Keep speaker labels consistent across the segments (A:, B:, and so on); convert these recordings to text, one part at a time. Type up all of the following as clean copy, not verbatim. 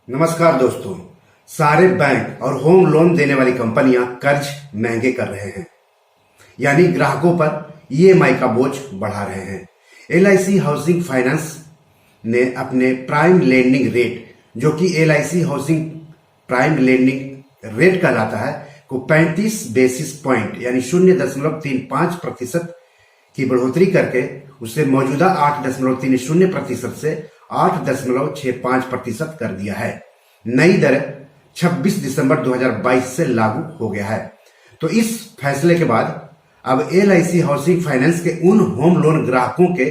A: नमस्कार दोस्तों। सारे बैंक और होम लोन देने वाली कंपनियां कर्ज महंगे कर रहे हैं, यानी ग्राहकों पर ईएमआई का बोझ बढ़ा रहे हैं। एलआईसी हाउसिंग फाइनेंस ने अपने प्राइम लेंडिंग रेट, जो कि LIC housing prime lending rate कहलाता है, को 35 बेसिस पॉइंट यानी 0.35% की बढ़ोतरी करके उसे मौजूदा 8.30% से 8.65% कर दिया है। नई दर 26 दिसंबर 2022 से लागू हो गया है। तो इस फैसले के बाद अब एलआईसी हाउसिंग फाइनेंस के उन होम लोन ग्राहकों के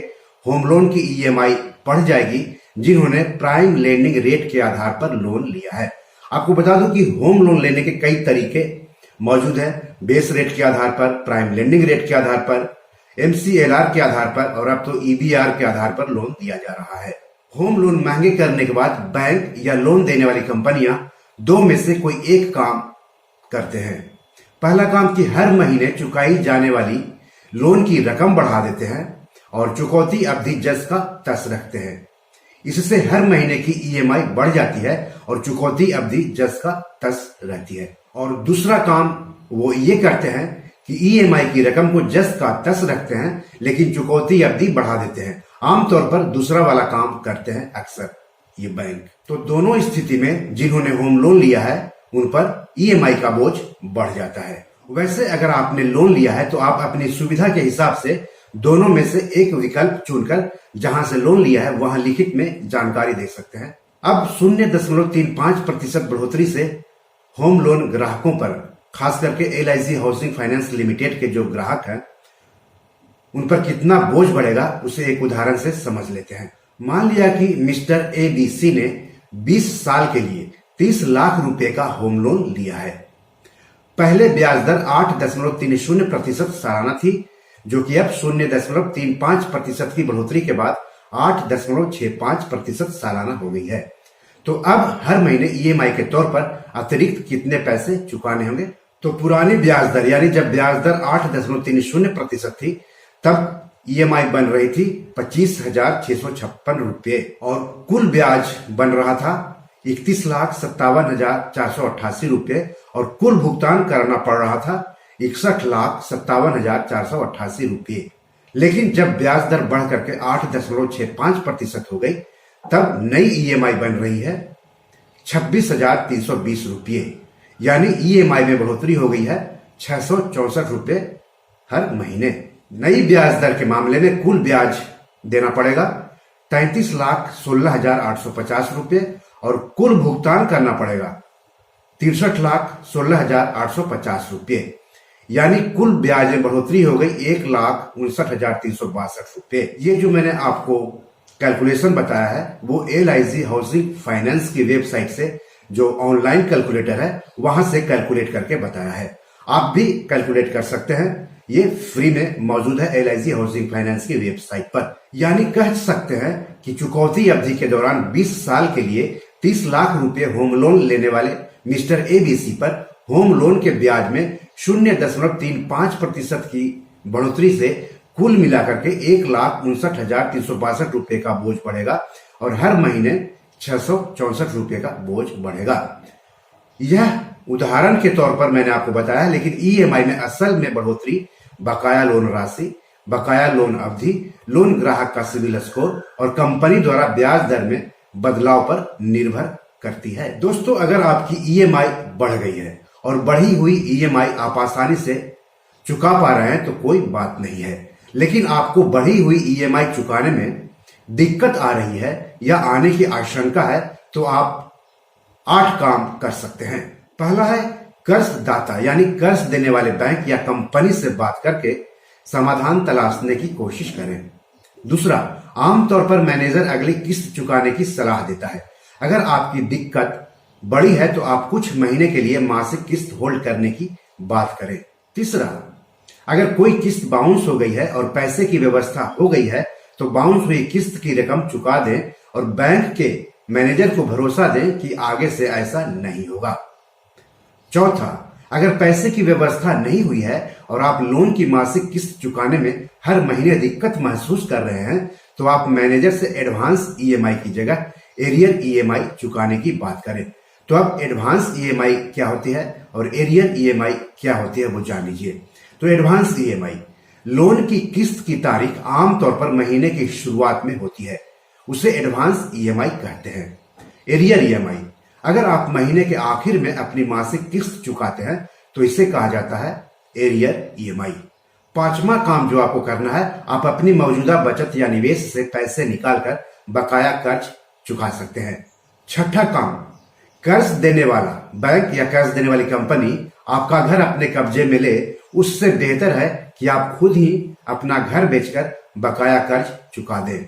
A: होम लोन की ईएमआई बढ़ जाएगी जिन्होंने प्राइम लेंडिंग रेट के आधार पर लोन लिया है। आपको बता दूं कि होम लोन लेने के कई तरीके मौजूद हैं। बेस रेट के आधार पर, प्राइम लेंडिंग रेट के आधार पर, एमसीएलआर के आधार पर और अब तो ईबीआर के आधार पर लोन दिया जा रहा है। होम लोन महंगे करने के बाद बैंक या लोन देने वाली कंपनियां दो में से कोई एक काम करते हैं। पहला काम कि हर महीने चुकाई जाने वाली लोन की रकम बढ़ा देते हैं और चुकौती अवधि जस का तस रखते हैं। इससे हर महीने की ईएमआई बढ़ जाती है और चुकौती अवधि जस का तस रहती है। और दूसरा काम वो ये करते हैं कि ईएमआई की रकम को जस का तस रखते हैं लेकिन चुकौती अवधि बढ़ा देते हैं। आमतौर पर दूसरा वाला काम करते हैं अक्सर ये बैंक। तो दोनों स्थिति में जिन्होंने होम लोन लिया है उन पर ईएमआई का बोझ बढ़ जाता है। वैसे अगर आपने लोन लिया है तो आप अपनी सुविधा के हिसाब से दोनों में से एक विकल्प चुनकर जहां से लोन लिया है वहां लिखित में जानकारी दे सकते हैं। अब 0.35% बढ़ोतरी से होम लोन ग्राहकों पर, खास करके एलआईसी हाउसिंग फाइनेंस लिमिटेड के जो ग्राहक हैं उन पर कितना बोझ बढ़ेगा उसे एक उदाहरण से समझ लेते हैं। मान लिया कि मिस्टर एबीसी ने 20 साल के लिए 30 लाख रुपए का होम लोन लिया है। पहले ब्याज दर 8.30% सालाना थी, जो कि अब 0.35% की बढ़ोतरी के बाद 8.65% सालाना हो गई है। तो अब हर महीने ईएमआई के तौर पर अतिरिक्त कितने पैसे चुकाने होंगे? तो पुरानी ब्याज दर यानी जब ब्याज दर 8.30% थी तब ईएमआई बन रही थी 25,656 रुपये और कुल ब्याज बन रहा था 31,57,488 रुपये और कुल भुगतान करना पड़ रहा था 61,57,488 रुपये। लेकिन जब ब्याज दर बढ़ करके 8.65% हो गई तब नई ईएमआई बन रही है 26,320 रुपये, यानी ईएमआई में बढ़ोतरी हो गई है 664 रुपये हर महीने। नई ब्याज दर के मामले में कुल ब्याज देना पड़ेगा 33,16,850 रुपये और कुल भुगतान करना पड़ेगा 63,16,850 रुपये, यानी कुल ब्याज में बढ़ोतरी हो गई 1,59,362 रुपये। ये जो मैंने आपको कैलकुलेशन बताया है वो एलआईसी हाउसिंग फाइनेंस की वेबसाइट से, जो ऑनलाइन कैलकुलेटर है, वहां से कैलकुलेट करके बताया है। आप भी कैलकुलेट कर सकते हैं, ये फ्री में मौजूद है एलआईसी हाउसिंग फाइनेंस की वेबसाइट पर। यानी कह सकते हैं कि चुकौती अवधि के दौरान 20 साल के लिए 30 लाख रुपए होम लोन लेने वाले मिस्टर एबीसी पर होम लोन के ब्याज में 0.35% की बढ़ोतरी से कुल मिलाकर के 1,59,362 रुपए का बोझ पड़ेगा और हर महीने 664 रुपए का बोझ बढ़ेगा। यह उदाहरण के तौर पर मैंने आपको बताया, लेकिन ईएमआई में असल में बढ़ोतरी बकाया लोन राशि, बकाया लोन अवधि, लोन ग्राहक का सिविल स्कोर और कंपनी द्वारा ब्याज दर में बदलाव पर निर्भर करती है। दोस्तों, अगर आपकी ईएमआई बढ़ गई है और बढ़ी हुई ईएमआई आप आसानी से चुका पा रहे हैं तो कोई बात नहीं है, लेकिन आपको बढ़ी हुई ईएमआई चुकाने में दिक्कत आ रही है या आने की आशंका है तो आप 8 काम कर सकते हैं। पहला है कर्जदाता यानी कर्ज देने वाले बैंक या कंपनी से बात करके समाधान तलाशने की कोशिश करें। दूसरा, आमतौर पर मैनेजर अगली किस्त चुकाने की सलाह देता है। अगर आपकी दिक्कत बड़ी है तो आप कुछ महीने के लिए मासिक किस्त होल्ड करने की बात करें। तीसरा, अगर कोई किस्त बाउंस हो गई है और पैसे की व्यवस्था हो गई है तो बाउंस हुई किस्त की रकम चुका दें और बैंक के मैनेजर को भरोसा दें कि आगे से ऐसा नहीं होगा। चौथा, अगर पैसे की व्यवस्था नहीं हुई है और आप लोन की मासिक किस्त चुकाने में हर महीने दिक्कत महसूस कर रहे हैं तो आप मैनेजर से एडवांस ईएमआई की जगह एरियर ईएमआई चुकाने की बात करें। तो अब एडवांस ईएमआई क्या होती है और एरियर ईएमआई क्या होती है वो जान लीजिए। तो एडवांस ईएमआई लोन की किस्त की तारीख आमतौर पर महीने की शुरुआत में होती है, उसे एडवांस ईएमआई कहते हैं। एरियर ईएमआई अगर आप महीने के आखिर में अपनी मासिक किस्त चुकाते हैं तो इसे कहा जाता है एरियर ईएमआई। पांचवा काम जो आपको करना है, आप अपनी मौजूदा बचत या निवेश से पैसे निकालकर बकाया कर्ज चुका सकते हैं। छठा काम, कर्ज देने वाला बैंक या कर्ज देने वाली कंपनी आपका घर अपने कब्जे में ले, उससे बेहतर है कि आप खुद ही अपना घर बेचकर बकाया कर्ज चुका दें।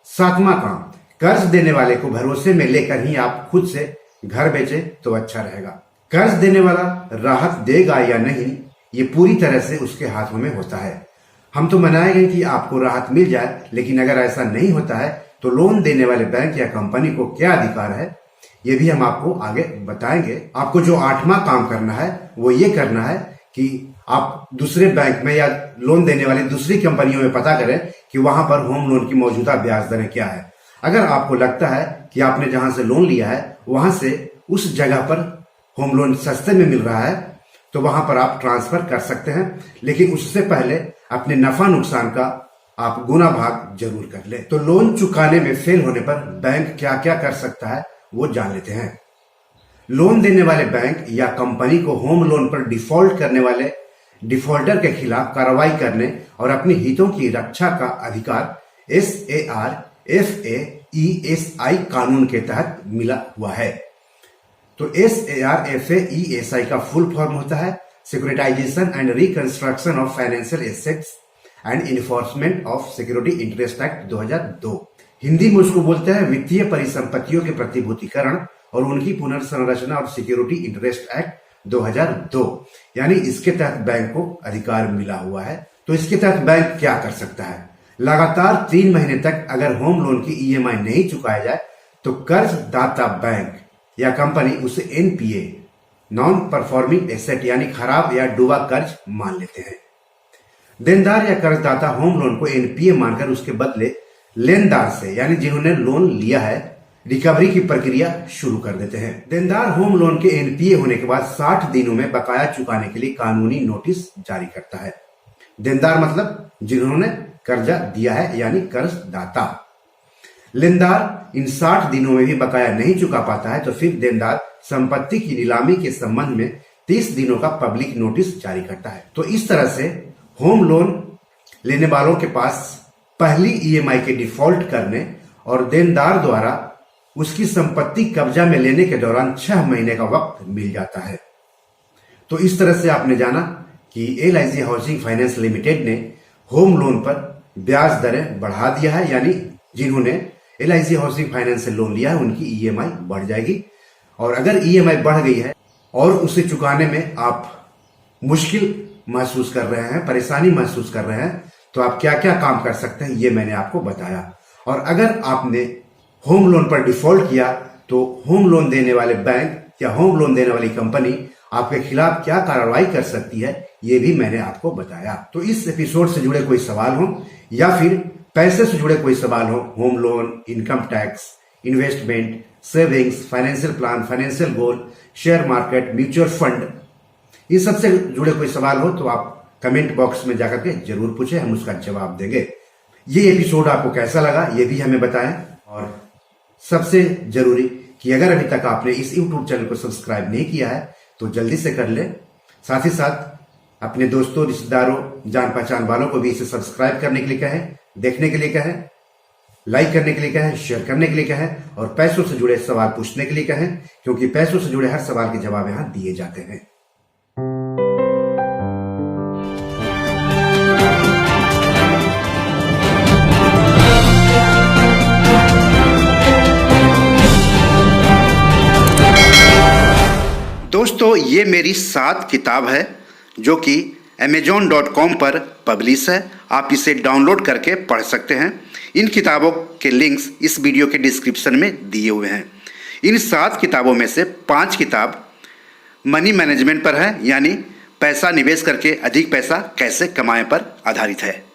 A: सातवां काम, कर्ज देने वाले को भरोसे में लेकर ही आप खुद से घर बेचें तो अच्छा रहेगा। कर्ज देने वाला राहत देगा या नहीं, ये पूरी तरह से उसके हाथों में होता है। हम तो मनाएंगे कि आपको राहत मिल जाए, लेकिन अगर ऐसा नहीं होता है तो लोन देने वाले बैंक या कंपनी को क्या अधिकार है, ये भी हम आपको आगे बताएंगे। आपको जो आठवां काम करना है वो ये करना है कि आप दूसरे बैंक में या लोन देने वाली दूसरी कंपनियों में पता करें कि वहां पर होम लोन की मौजूदा ब्याज दरें क्या है। अगर आपको लगता है कि आपने जहां से लोन लिया है वहां से उस जगह पर होम लोन सस्ते में मिल रहा है तो वहां पर आप ट्रांसफर कर सकते हैं, लेकिन उससे पहले अपने नफा नुकसान का आप गुना भाग जरूर कर ले। तो लोन चुकाने में फेल होने पर बैंक क्या क्या कर सकता है वो जान लेते हैं। लोन देने वाले बैंक या कंपनी को होम लोन पर डिफॉल्ट करने वाले डिफॉल्टर के खिलाफ कार्रवाई करने और अपने हितों की रक्षा का अधिकार SARFAESI कानून के तहत मिला हुआ है। तो SARFAESI का फुल फॉर्म होता है securitisation and reconstruction of financial assets and enforcement of security interest act 2002। Hindi में उसको बोलते हैं वित्तीय परिसंपत्तियों के प्रतिभूतिकरण और उनकी पुनर्संरचना और सिक्योरिटी इंटरेस्ट एक्ट 2002। यानी इसके तहत बैंक को अधिकार मिला हुआ है। तो इसके तहत बैंक क्या कर सकता है, लगातार 3 महीने तक अगर होम लोन की ईएमआई नहीं चुकाया जाए तो कर्ज दाता बैंक या कंपनी उसे NPA नॉन परफॉर्मिंग एसेट यानी खराब या डूबा कर्ज मान लेते हैं। देनदार या कर्जदाता होम लोन को NPA मानकर उसके बदले लेनदार से यानी जिन्होंने लोन लिया है रिकवरी की प्रक्रिया शुरू कर देते हैं। देनदार होम लोन के NPA होने के बाद 60 दिनों में बकाया चुकाने के लिए कानूनी नोटिस जारी करता है। देनदार मतलब जिन्होंने कर्जा दिया है यानी कर्जदाता। लेनदार इन 60 दिनों में भी बकाया नहीं चुका पाता है तो फिर देनदार संपत्ति की नीलामी के संबंध में 30 दिनों का पब्लिक नोटिस जारी करता है। तो इस तरह से होम लोन लेने वालों के पास पहली ईएमआई के डिफॉल्ट करने और देनदार द्वारा उसकी संपत्ति कब्जा में लेने के दौरान 6 महीने का वक्त मिल जाता है। तो इस तरह से आपने जाना कि LIC हाउसिंग फाइनेंस लिमिटेड ने होम लोन पर ब्याज दरें बढ़ा दिया है, यानी जिन्होंने LIC हाउसिंग फाइनेंस से लोन लिया है उनकी ईएमआई बढ़ जाएगी। और अगर ईएमआई बढ़ गई है और उसे चुकाने में आप मुश्किल महसूस कर रहे हैं, परेशानी महसूस कर रहे हैं, तो आप क्या क्या काम कर सकते हैं ये मैंने आपको बताया। और अगर आपने होम लोन पर डिफॉल्ट किया तो होम लोन देने वाले बैंक या होम लोन देने वाली कंपनी आपके खिलाफ क्या कार्रवाई कर सकती है ये भी मैंने आपको बताया। तो इस एपिसोड से जुड़े कोई सवाल हो या फिर पैसे से जुड़े कोई सवाल हो, home loan, income tax, investment, savings, financial plan, financial goal, share market, mutual fund, इस सबसे जुड़े कोई सवाल हो तो आप कमेंट बॉक्स में जाकर के जरूर पूछें, हम उसका जवाब देंगे। ये एपिसोड आपको कैसा लगा ये भी हमें बताएं। और सबसे जरूरी कि अगर अभी तक आपने इस YouTube चैनल को सब्सक्राइब नहीं किया है तो जल्दी से कर ले। साथ ही साथ अपने दोस्तों, रिश्तेदारों, जान पहचान वालों को भी इसे सब्सक्राइब करने के लिए कहें, देखने के लिए कहें, लाइक करने के लिए कहें, शेयर करने के लिए कहें और पैसों से जुड़े सवाल पूछने के लिए कहें, क्योंकि पैसों से जुड़े हर सवाल के जवाब यहां दिए जाते हैं। दोस्तों, ये मेरी 7 किताब है जो कि amazon.com पर पब्लिश है। आप इसे डाउनलोड करके पढ़ सकते हैं। इन किताबों के लिंक्स इस वीडियो के डिस्क्रिप्शन में दिए हुए हैं। इन 7 किताबों में से 5 किताब मनी मैनेजमेंट पर है, यानी पैसा निवेश करके अधिक पैसा कैसे कमाएं पर आधारित है।